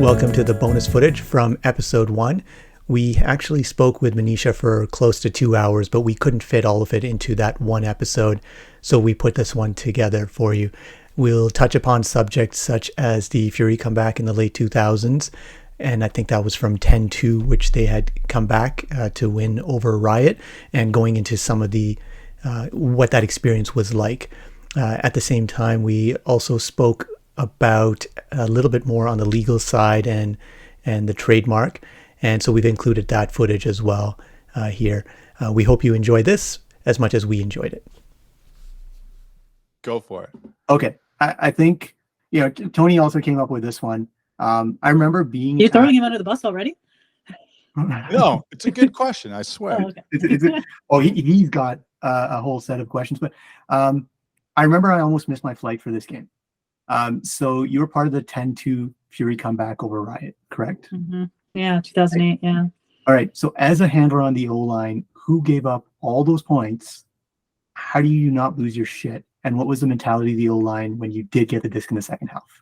Welcome to the bonus footage from episode 1. We actually spoke with Manisha for close to 2 hours, but we couldn't fit all of it into that one episode, so we put this one together for you. We'll touch upon subjects such as the Fury comeback in the late 2000s, and I think that was from 10-2, which they had come back to win over Riot, and going into some of the what that experience was like. At the same time, we also spoke about a little bit more on the legal side and the trademark, and so we've included that footage as well here. We hope you enjoy this as much as we enjoyed it. Go for it. Okay, I think Tony also came up with this one. I remember being. You're throwing him under the bus already? No, it's a good question. I swear. Oh, okay. He's got a whole set of questions, but I remember I almost missed my flight for this game. So you were part of the 10-2 Fury comeback over Riot, correct? Mm-hmm. Yeah, 2008, yeah. All right, so as a handler on the O-line, who gave up all those points? How do you not lose your shit? And what was the mentality of the O-line when you did get the disc in the second half?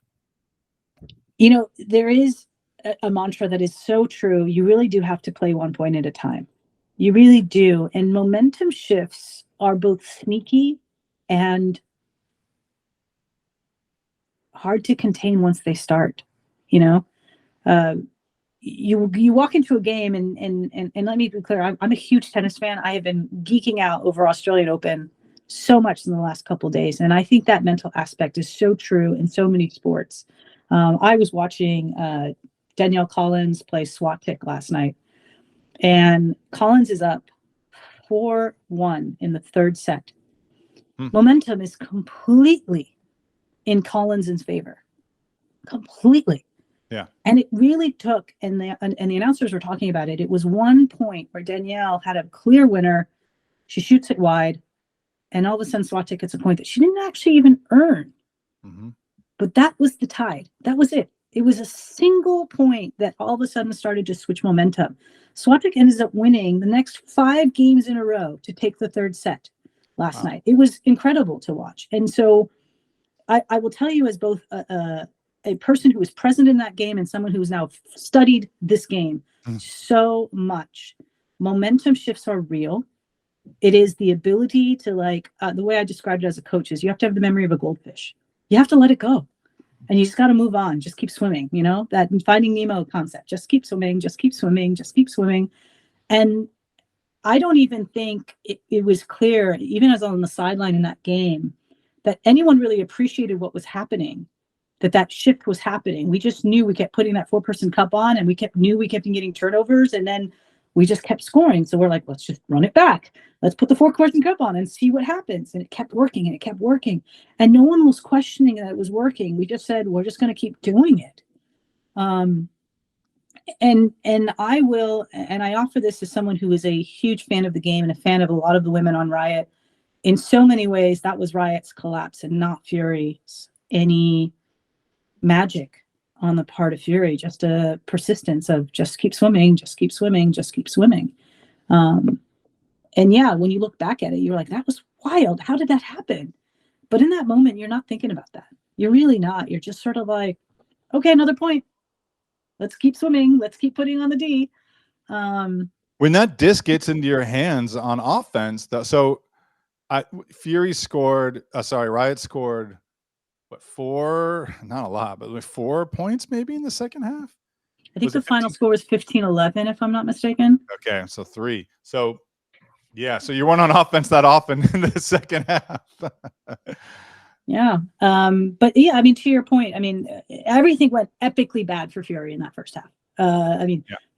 There is a mantra that is so true. You really do have to play 1 point at a time. You really do. And momentum shifts are both sneaky and hard to contain once they start. You walk into a game and let me be clear, I'm a huge tennis fan. I have been geeking out over Australian Open so much in the last couple of days, and I think that mental aspect is so true in so many sports. I was watching Danielle Collins play Swiatek last night, and Collins is up 4-1 in the third set. Momentum is completely in Collins' favor. Completely. Yeah. And it really took, and the announcers were talking about it, it was 1 point where Danielle had a clear winner. She shoots it wide, and all of a sudden Swiatek gets a point that she didn't actually even earn. Mm-hmm. But that was the tide. That was it. It was a single point that all of a sudden started to switch momentum. Swiatek ended up winning the next 5 games in a row to take the third set last night. It was incredible to watch. And so I will tell you, as both a person who was present in that game and someone who has now studied this game so much, momentum shifts are real. It is the ability to, the way I described it as a coach is you have to have the memory of a goldfish. You have to let it go. And you just got to move on. Just keep swimming, that Finding Nemo concept. Just keep swimming, just keep swimming, just keep swimming. And I don't even think it was clear, even as on the sideline in that game, that anyone really appreciated what was happening, that shift was happening. We just knew we kept putting that 4-person cup on, and we kept getting turnovers, and then we just kept scoring. So we're like, let's just run it back. Let's put the 4-person cup on and see what happens. And it kept working, and it kept working. And no one was questioning that it was working. We just said, we're just going to keep doing it. And I will, and I offer this as someone who is a huge fan of the game and a fan of a lot of the women on Riot. In so many ways, that was Riot's collapse and not Fury's any magic on the part of Fury, just a persistence of just keep swimming, just keep swimming, just keep swimming. And yeah, when you look back at it, you're like, that was wild. How did that happen? But in that moment, you're not thinking about that. You're really not. You're just sort of like, okay, another point. Let's keep swimming. Let's keep putting on the D. When that disc gets into your hands on offense, Riot scored, what, 4? Not a lot, but 4 points maybe in the second half? I think the final score was 15-11, if I'm not mistaken. Okay, so 3. So, yeah, so you weren't on offense that often in the second half. Yeah. But yeah, I mean, to your point, I mean, everything went epically bad for Fury in that first half.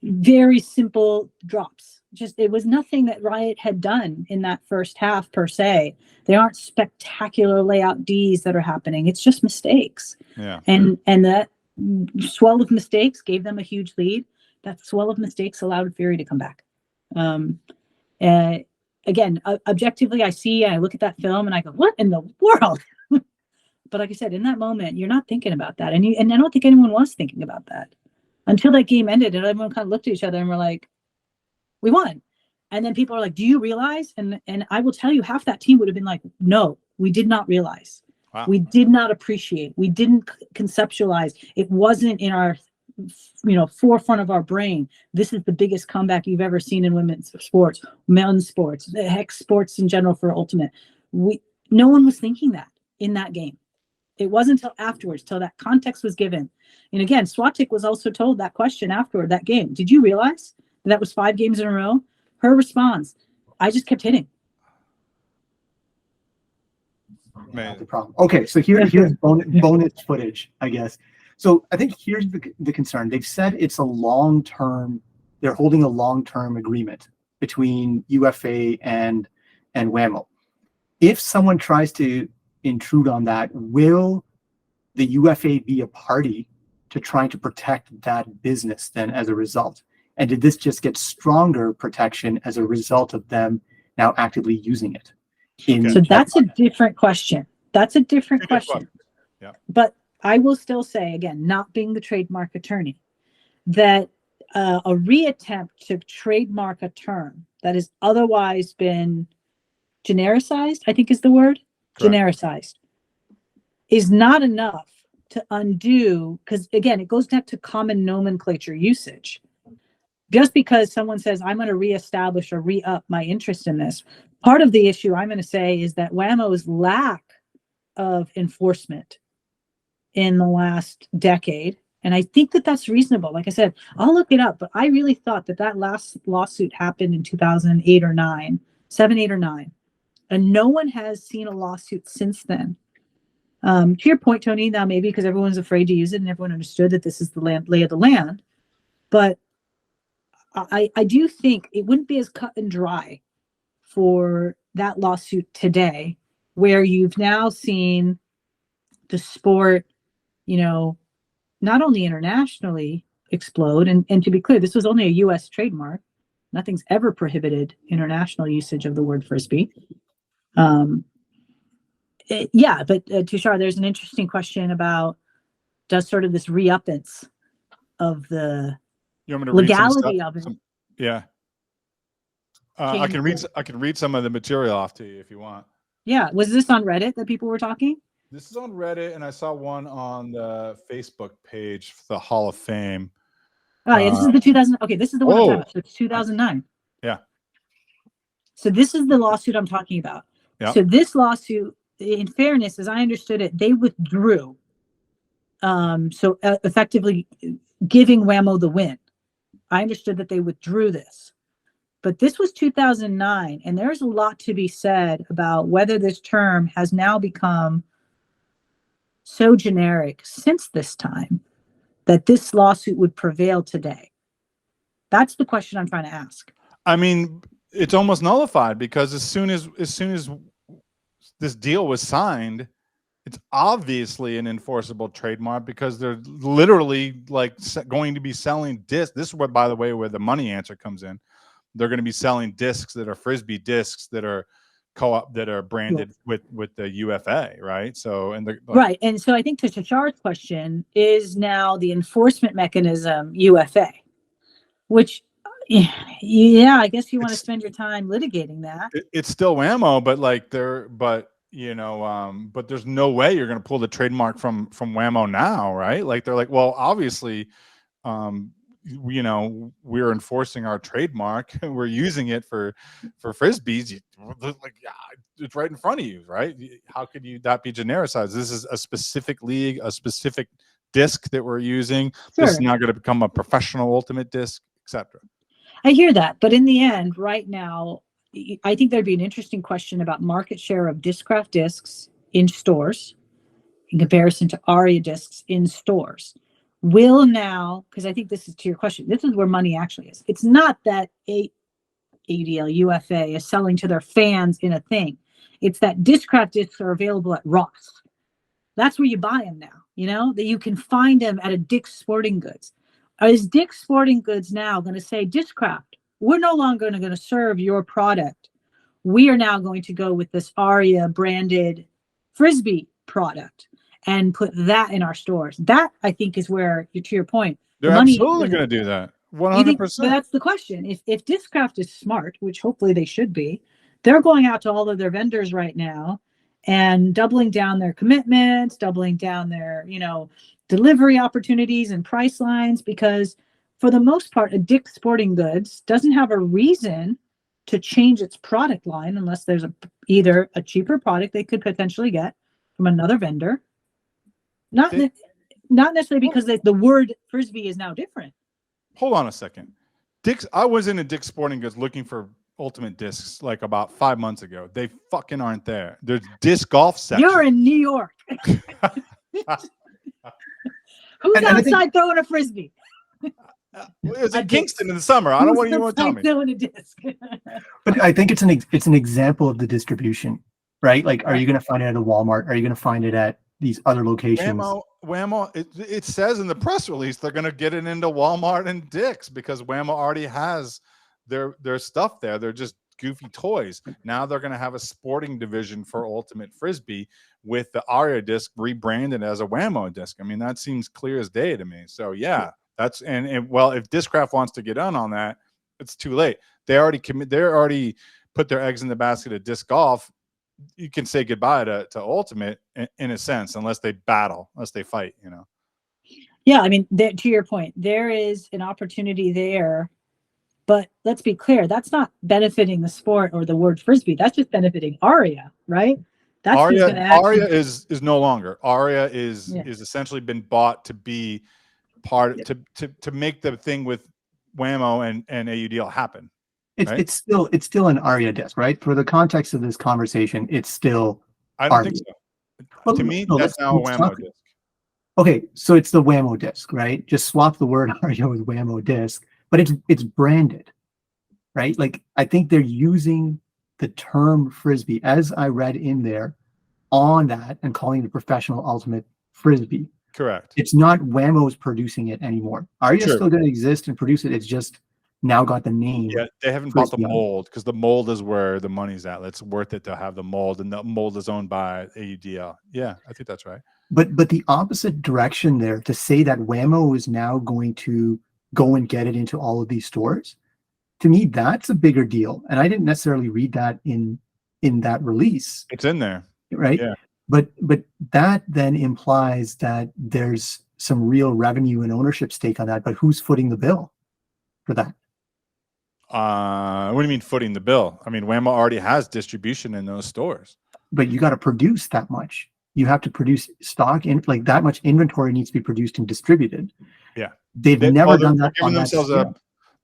Very simple drops. It was nothing that Riot had done in that first half per se. They aren't spectacular layout Ds that are happening. It's just mistakes. Yeah. And that swell of mistakes gave them a huge lead. That swell of mistakes allowed Fury to come back. Again, objectively, I look at that film and I go, what in the world? But like I said, in that moment, you're not thinking about that. And I don't think anyone was thinking about that until that game ended and everyone kind of looked at each other and were like, we won. And then people are like, do you realize? And I will tell you, half that team would have been like, no, we did not realize. Wow. We did not appreciate. We didn't conceptualize. It wasn't in our forefront of our brain. This is the biggest comeback you've ever seen in women's sports, men's sports, the heck, sports in general for Ultimate. No one was thinking that in that game. It wasn't until afterwards, till that context was given. And again, Swatik was also told that question afterward, that game. Did you realize that was 5 games in a row? Her response, I just kept hitting. Man. The problem. Okay, so here's bonus footage, I guess. So I think here's the concern. They've said it's a long-term, they're holding a long-term agreement between UFA and WAMO. If someone tries to intrude on that, will the UFA be a party to trying to protect that business then as a result? And did this just get stronger protection as a result of them now actively using it? So that's a different question. That's a different question. Yeah. But I will still say, again, not being the trademark attorney, that a reattempt to trademark a term that has otherwise been genericized, I think is the word, Correct. genericized, is not enough to undo, because again, it goes back to common nomenclature usage. Just because someone says, I'm going to reestablish or re-up my interest in this, part of the issue I'm going to say is that WAMO's lack of enforcement in the last decade, and I think that that's reasonable. Like I said, I'll look it up, but I really thought that last lawsuit happened in 2008 or 9, 7, 8, or 9. And no one has seen a lawsuit since then. To your point, Tony, now maybe because everyone's afraid to use it and everyone understood that this is the lay of the land. But I do think it wouldn't be as cut and dry for that lawsuit today, where you've now seen the sport, not only internationally explode. And to be clear, this was only a U.S. trademark. Nothing's ever prohibited international usage of the word Frisbee. But Tushar, there's an interesting question about, does sort of this re-uppance of the legality of it? Yeah. I can read some of the material off to you if you want. Yeah. Was this on Reddit that people were talking? This is on Reddit, and I saw one on the Facebook page for the Hall of Fame. Oh, yeah, this is the 2000. Okay, this is the one I'm talking about. So it's 2009. Yeah. So this is the lawsuit I'm talking about. Yep. So this lawsuit, in fairness, as I understood it, they withdrew. Effectively giving WAMO the win. I understood that they withdrew this. But this was 2009, and there's a lot to be said about whether this term has now become so generic since this time that this lawsuit would prevail today. That's the question I'm trying to ask. I mean, it's almost nullified because as soon as this deal was signed, it's obviously an enforceable trademark because they're literally like going to be selling discs. This is what, by the way, where the money answer comes in. They're going to be selling discs that are Frisbee discs that are co-op, that are branded with the UFA, right? So, right. And so I think to Tushar's question is now the enforcement mechanism UFA, which, yeah, I guess you want to spend your time litigating that. It's still WAMO, but there's no way you're going to pull the trademark from WAMO now, right? Like they're like, well, obviously, we're enforcing our trademark. We're using it for Frisbees. Like, yeah, it's right in front of you, right? How could you not be genericized? This is a specific league, a specific disc that we're using. Sure. This is now going to become a professional Ultimate disc, etc. I hear that, but in the end, right now, I think there'd be an interesting question about market share of Discraft discs in stores in comparison to Aria discs in stores. Will now, because I think this is to your question, this is where money actually is. It's not that ADL UFA is selling to their fans in a thing. It's that Discraft discs are available at Ross. That's where you buy them now, that you can find them at a Dick's Sporting Goods. Is Dick's Sporting Goods now going to say, Discraft, we're no longer going to serve your product. We are now going to go with this Aria branded Frisbee product and put that in our stores. That, I think, is where, to your point, they're absolutely going to do that. 100%. But that's the question. If Discraft is smart, which hopefully they should be, they're going out to all of their vendors right now and doubling down their commitments, doubling down their, delivery opportunities and price lines, because for the most part, a Dick's Sporting Goods doesn't have a reason to change its product line unless there's either a cheaper product they could potentially get from another vendor. Not necessarily because the word Frisbee is now different. Hold on a second. I was in a Dick's Sporting Goods looking for Ultimate discs like about 5 months ago. They fucking aren't there. There's disc golf section. You're in New York. Who's outside throwing a Frisbee? It was in Kingston in the summer. I don't know what you want to tell me. Throwing a disc? But I think it's an example of the distribution, right? Like, are you going to find it at a Walmart? Are you going to find it at these other locations? Whammo, it says in the press release they're going to get it into Walmart and Dick's because Whammo already has their stuff there. They're just goofy toys. Now they're going to have a sporting division for Ultimate Frisbee with the Aria disc rebranded as a Whammo disc. I mean, that seems clear as day to me. So yeah, that's and well, if Discraft wants to get on that, it's too late. They already put their eggs in the basket of disc golf. You can say goodbye to Ultimate in a sense, unless they battle, unless they fight, you know? Yeah. I mean, to your point, there is an opportunity there, but let's be clear. That's not benefiting the sport or the word Frisbee. That's just benefiting Aria, right? That's Aria is no longer. Aria is essentially been bought to be part to make the thing with Whammo and AUDL happen. It's still an Aria disc, right? For the context of this conversation, it's still. I don't think so. Well, to me, that's now a Whammo disc. Okay, so it's the Whammo disc, right? Just swap the word Aria with Whammo disc, but it's branded, right? Like, I think they're using the term Frisbee, as I read in there, on that and calling it the Professional Ultimate Frisbee. Correct. It's not Whammo's producing it anymore. Aria's still going to exist and produce it. It's just now got the name. Yeah, they haven't bought the mold because the mold is where the money's at. It's worth it to have the mold, and the mold is owned by AUDL. Yeah, I think that's right. But the opposite direction there, to say that Whammo is now going to go and get it into all of these stores, to me, that's a bigger deal. And I didn't necessarily read that in that release. It's in there. Right? Yeah. But that then implies that there's some real revenue and ownership stake on that. But who's footing the bill for that? What do you mean footing the bill? I mean, Whammo already has distribution in those stores. But you got to produce that much. You have to produce stock in, like, that much inventory needs to be produced and distributed. Yeah. They've never done that.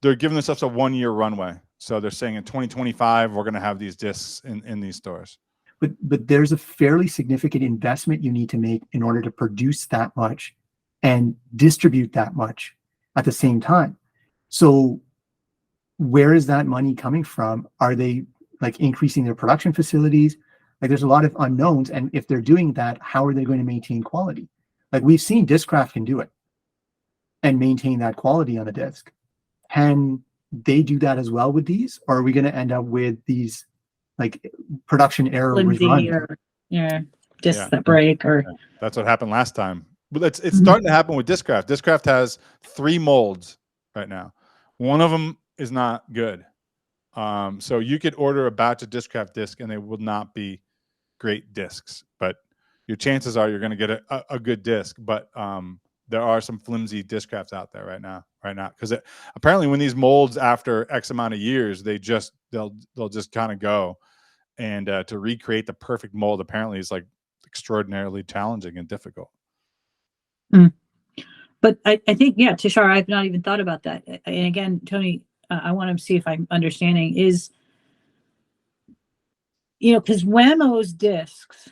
They're giving themselves a 1-year runway. So they're saying in 2025, we're going to have these discs in these stores. But there's a fairly significant investment you need to make in order to produce that much and distribute that much at the same time. So where is that money coming from? Are they like increasing their production facilities? Like, there's a lot of unknowns. And if they're doing that, how are they going to maintain quality? Like, we've seen Discraft can do it and maintain that quality on the disc. Can they do that as well with these? Or are we going to end up with these like production error discs that break? Or that's what happened last time. But it's starting to happen with Discraft. Discraft has 3 molds right now. One of them is not good. So you could order a batch of Discraft disc and they will not be great discs, but your chances are you're going to get a good disc. But there are some flimsy Discrafts out there right now, because apparently when these molds after X amount of years, they'll just kind of go, and to recreate the perfect mold apparently is like extraordinarily challenging and difficult. But I think, yeah, Tushar, I've not even thought about that. And again, Tony, I want to see if I'm understanding is, because Whammo's discs,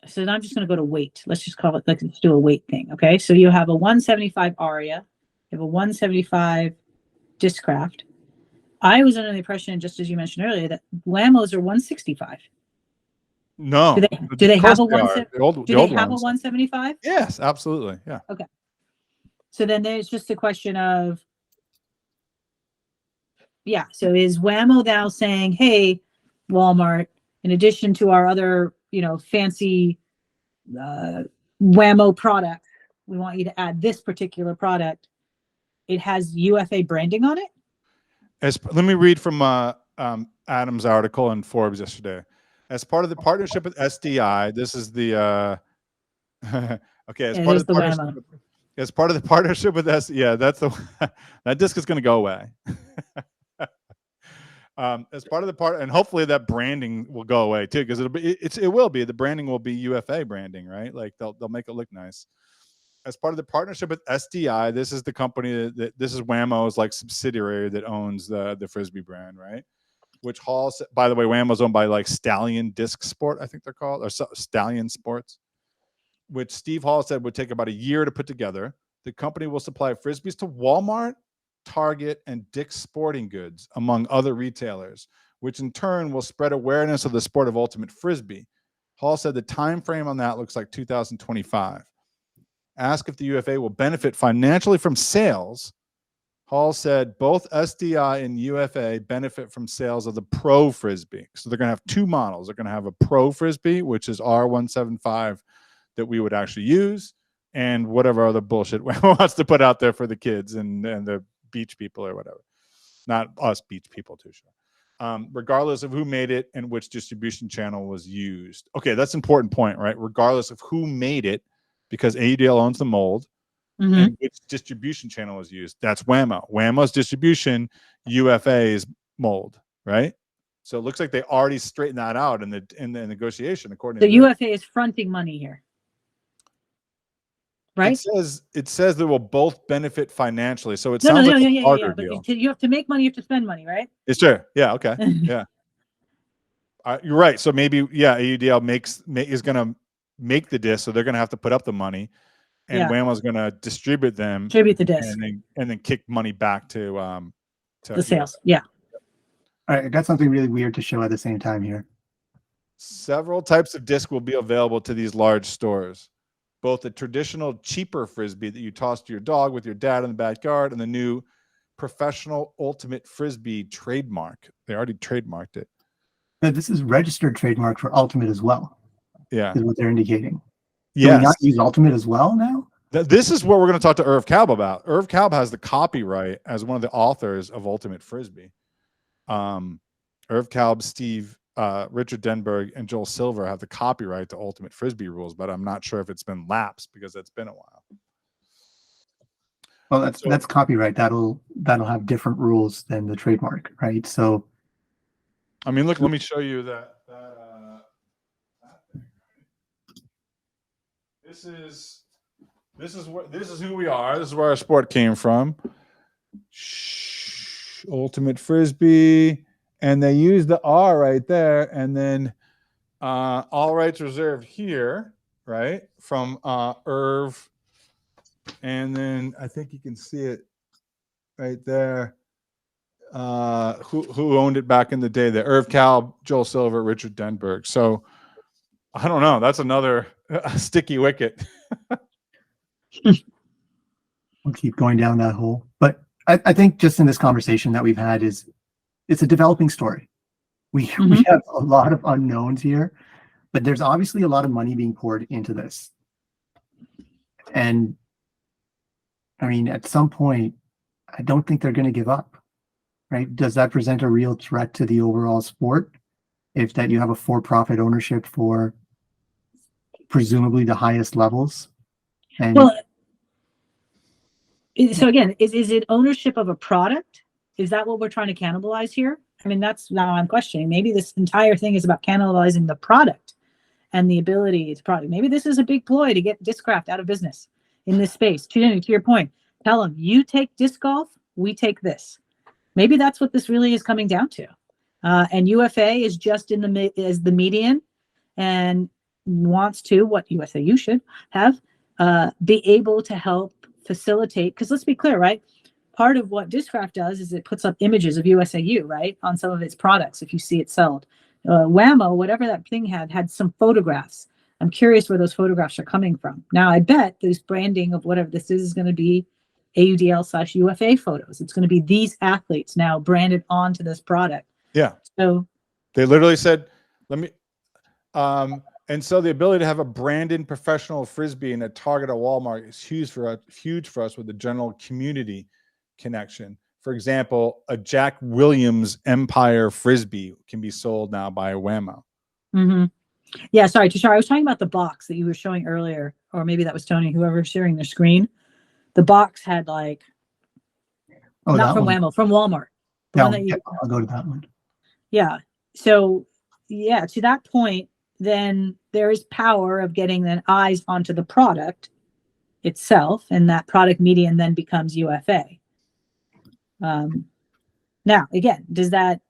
so I'm just going to go to weight. Let's just call it, let's do a weight thing. Okay. So you have a 175 Aria, you have a 175 Discraft. I was under the impression, just as you mentioned earlier, that Whammo's are 165. No. Do they have a 175? Yes, absolutely. Yeah. Okay. So then there's just a question of, so is Whammo now saying, hey, Walmart, in addition to our other, fancy Whammo product, we want you to add this particular product. It has UFA branding on it? Let me read from Adam's article in Forbes yesterday. As part of the partnership with SDI, this is the Okay, as Yeah, part of there's the the partnership, Whammo. as part of the partnership with us, yeah, that's the that disc is going to go away. As part of the part, and hopefully that branding will go away too, because it will be, the branding will be UFA branding, right? Like they'll make it look nice. As part of the partnership with SDI, this is the company that this is Whammo's like subsidiary that owns the Frisbee brand, right? Which Hall, by the way, Whammo's owned by like Stallion Disc Sport, I think they're called, or Stallion Sports, which Steve Hall said would take about a year to put together. The company will supply Frisbees to Walmart, Target, and Dick's Sporting Goods, among other retailers, which in turn will spread awareness of the sport of ultimate Frisbee. Hall said the time frame on that looks like 2025. Asked if the UFA will benefit financially from sales, Hall said both SDI and UFA benefit from sales of the Pro Frisbee. So they're going to have two models. They're going to have a Pro Frisbee, which is R175, that we would actually use, and whatever other bullshit wants to put out there for the kids and the beach people or whatever. Not us beach people too, sure. Regardless of who made it and which distribution channel was used. Okay, that's an important point, right? Regardless of who made it, because AUDL owns the mold, and which distribution channel was used. That's Whammo. Whammo's distribution, UFA's mold, right? So it looks like they already straightened that out in the negotiation, according to The UFA is fronting money here, right? It says they will both benefit financially. So it No, sounds like a yeah. barter But deal. you have to make money, you have to spend money, right? It's sure. Yeah. Okay. Yeah. You're right. So maybe, yeah, AUDL is going to make the disc, so they're going to have to put up the money, and Yeah. Whammo's going to distribute them, Distribute the disc. and then kick money back to The sales. Yeah. All right, I got something really weird to show at the same time here. Several types of disc will be available to these large stores. Both the traditional cheaper Frisbee that you toss to your dog with your dad in the backyard, and the new professional ultimate Frisbee trademark. They already trademarked it. Now, this is registered trademark for Ultimate as well. Yeah. Is what they're indicating. Yes. Can we not use Ultimate as well now? This is what we're going to talk to Irv Kalb about. Irv Kalb has the copyright as one of the authors of Ultimate Frisbee. Irv Kalb, Steve, Richard Denberg, and Joel Silver have the copyright to Ultimate Frisbee rules, but I'm not sure if it's been lapsed because it's been a while. Well, that's copyright. That'll have different rules than the trademark, right? So, I mean, look, let me show you that. This is who we are. This is where our sport came from. Ultimate Frisbee, and they use the R right there, and then all rights reserved here, right, from Irv, and then I think you can see it right there. Who owned it back in the day? The Irv Kalb, Joel Silver, Richard Denberg. So I don't know. That's another sticky wicket. we'll keep going down that hole. But I think just in this conversation that we've had it's a developing story. We have a lot of unknowns here, but there's obviously a lot of money being poured into this. And I mean, at some point, I don't think they're going to give up, right? Does that present a real threat to the overall sport? If that you have a for-profit ownership for presumably the highest levels? And well, so again, is it ownership of a product? Is that what we're trying to cannibalize here? I mean, that's now I'm questioning. Maybe this entire thing is about cannibalizing the product and the ability to product. Maybe this is a big ploy to get Discraft out of business in this space. To your point, tell them, you take disc golf, we take this. Maybe that's what this really is coming down to. And UFA is just in the median and wants to, what USAU should have, be able to help facilitate, because let's be clear, right? Part of what Discraft does is it puts up images of USAU, right, on some of its products if you see it sold. Whammo, whatever that thing had some photographs. I'm curious where those photographs are coming from. Now, I bet this branding of whatever this is going to be AUDL/UFA photos. It's going to be these athletes now branded onto this product. Yeah. So they literally said, let me, and so the ability to have a branded professional Frisbee and a Target at Walmart is huge for us with the general community connection. For example, a Jack Williams Empire Frisbee can be sold now by Whammo. Yeah, sorry, Tushar, I was talking about the box that you were showing earlier or maybe that was Tony, whoever's sharing their screen, the box had like, Oh, not that from one. Whammo, from Walmart. The No, one that you, I'll go to that one. yeah. So yeah, to that point, then there is power of getting then eyes onto the product itself, and that product median then becomes UFA. Now again, does that,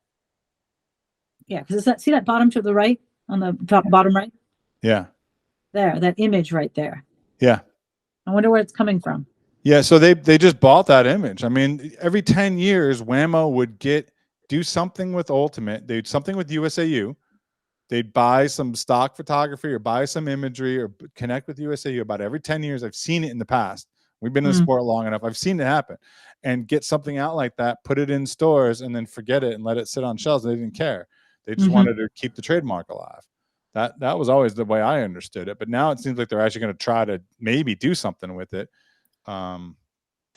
yeah, because see that bottom to the right on the top bottom right? Yeah. There, that image right there. Yeah. I wonder where it's coming from. Yeah. So they just bought that image. I mean, every 10 years, Whammo would do something with Ultimate. They'd something with USAU. They'd buy some stock photography or buy some imagery or connect with USAU about every 10 years. I've seen it in the past. We've been in the sport long enough. I've seen it happen, and get something out like that, put it in stores, and then forget it and let it sit on shelves. They didn't care. They just wanted to keep the trademark alive. That was always the way I understood it. But now it seems like they're actually going to try to maybe do something with it, for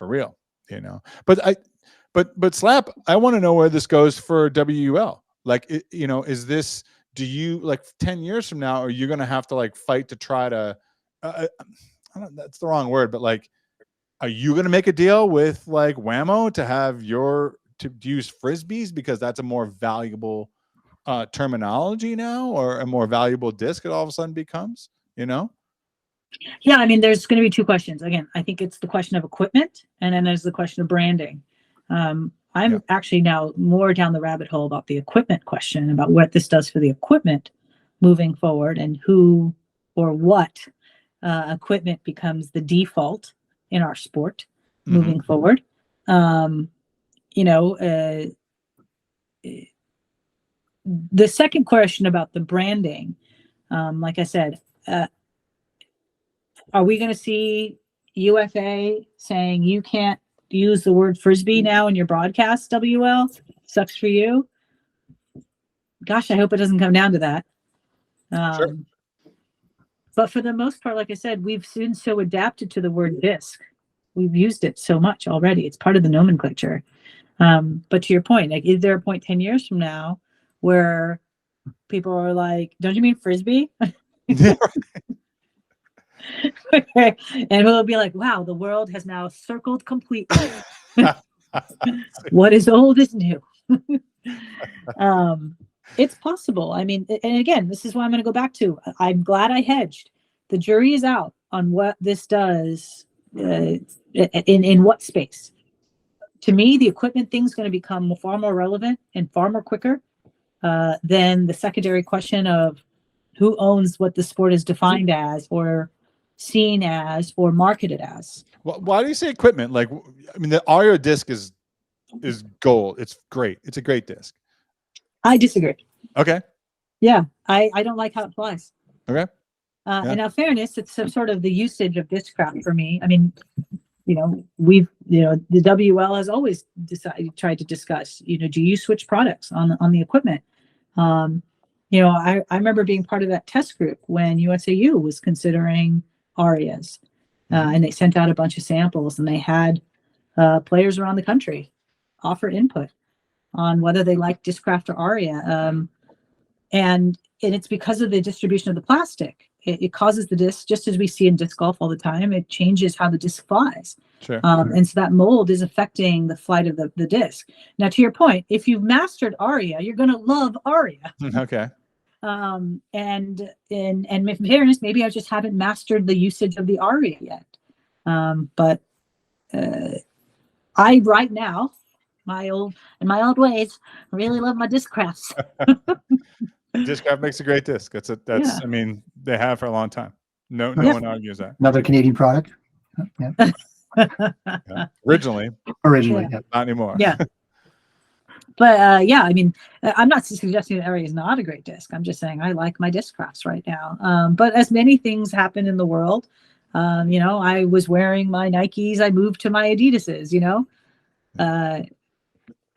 real, you know. But Slap, I want to know where this goes for WUL. Like, you know, is this, do you, like 10 years from now, are you going to have to like fight to try to, I don't, that's the wrong word, but like, are you going to make a deal with like Whammo to have to use Frisbees because that's a more valuable terminology now, or a more valuable disc it all of a sudden becomes, you know? Yeah, I mean, there's going to be two questions. Again, I think it's the question of equipment, and then there's the question of branding. I'm actually now more down the rabbit hole about the equipment question, about what this does for the equipment moving forward, and who or what equipment becomes the default in our sport moving forward. You know, the second question about the branding, like I said, are we going to see UFA saying you can't use the word Frisbee now in your broadcast, WL? Sucks for you. Gosh, I hope it doesn't come down to that. Sure. But for the most part, like I said, we've been so adapted to the word disc. We've used it so much already. It's part of the nomenclature. But to your point, like, is there a point 10 years from now where people are like, don't you mean Frisbee? And we'll be like, wow, the world has now circled completely. What is old is new. It's possible. I mean, and again, this is why I'm going to go back to, I'm glad I hedged. The jury is out on what this does in what space. To me, the equipment thing is going to become far more relevant and far more quicker than the secondary question of who owns what the sport is defined as, or seen as, or marketed as. Well, why do you say equipment? Like, I mean, the Aria disc is gold. It's great. It's a great disc. I disagree. Okay. Yeah, I don't like how it flies. Okay. And now, fairness, it's some sort of the usage of discraft for me. I mean, you know, the WL has always tried to discuss, you know, do you switch products on the equipment? You know, I remember being part of that test group when USAU was considering Arias, and they sent out a bunch of samples, and they had players around the country offer input on whether they like Discraft or Aria. And it's because of the distribution of the plastic. It causes the disc, just as we see in disc golf all the time, it changes how the disc flies. Sure. And so that mold is affecting the flight of the disc. Now, to your point, if you've mastered Aria, you're going to love Aria. Okay. And in fairness, maybe I just haven't mastered the usage of the Aria yet. But I, right now, my old ways, really love my Discrafts. Discraft makes a great disc. That's Yeah. I mean, they have for a long time. No one argues that. Another Canadian product. Yeah. Yeah. Originally, Yeah. not anymore. Yeah. But yeah, I mean, I'm not suggesting that Aria is not a great disc. I'm just saying I like my Discrafts right now. But as many things happen in the world, you know, I was wearing my Nikes, I moved to my Adidas's, you know,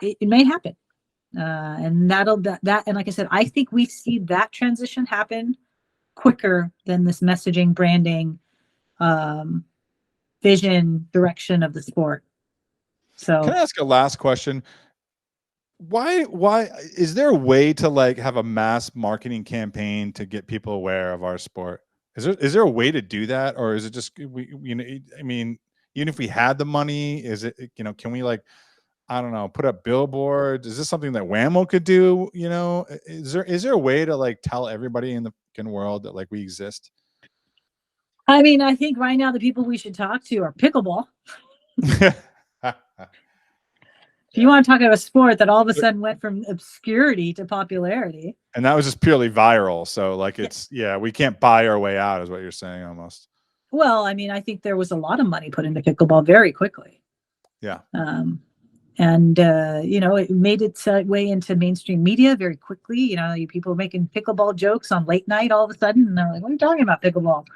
it may happen. And that, and like I said, I think we see that transition happen quicker than this messaging, branding, vision, direction of the sport. So can I ask a last question? Why is there a way to like have a mass marketing campaign to get people aware of our sport? Is there a way to do that, or is it just I mean, even if we had the money, is it can we like, I don't know, put up billboards? Is this something that Whammo could do? Is there a way to like tell everybody in the fucking world that like we exist? I mean, I think right now the people we should talk to are pickleball. If you want to talk about a sport that all of a sudden went from obscurity to popularity. And that was just purely viral. So like we can't buy our way out is what you're saying almost. Well, I mean, I think there was a lot of money put into pickleball very quickly. Yeah. It made its way into mainstream media very quickly. People were making pickleball jokes on late night all of a sudden. And they're like, what are you talking about, pickleball?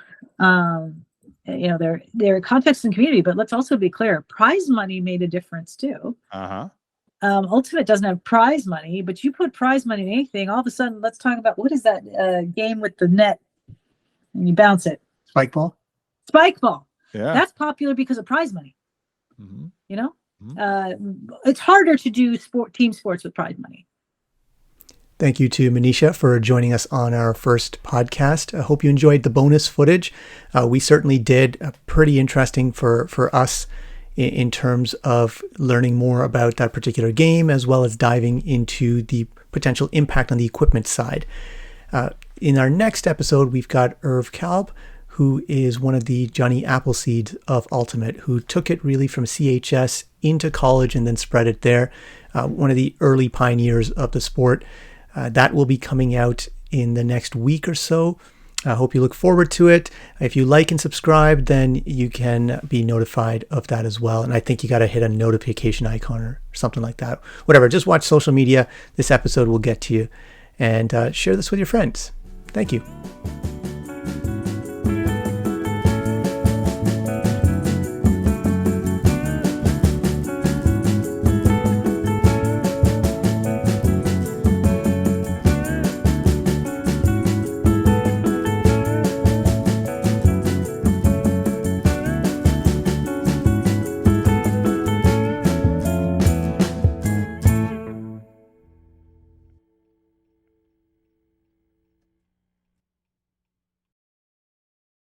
Their context and community, but let's also be clear, prize money made a difference too. Ultimate doesn't have prize money, but you put prize money in anything, all of a sudden, let's talk about, what is that game with the net and you bounce it? Spike ball. Yeah. That's popular because of prize money. It's harder to do team sports with prize money. Thank you to Manisha for joining us on our first podcast. I hope you enjoyed the bonus footage. We certainly did. Pretty interesting for us in terms of learning more about that particular game, as well as diving into the potential impact on the equipment side. In our next episode, we've got Irv Kalb, who is one of the Johnny Appleseeds of Ultimate, who took it really from CHS into college and then spread it there. One of the early pioneers of the sport. That will be coming out in the next week or so. I hope you look forward to it. If you like and subscribe, then you can be notified of that as well. And I think you got to hit a notification icon or something like that. Whatever, just watch social media. This episode will get to you. And share this with your friends. Thank you.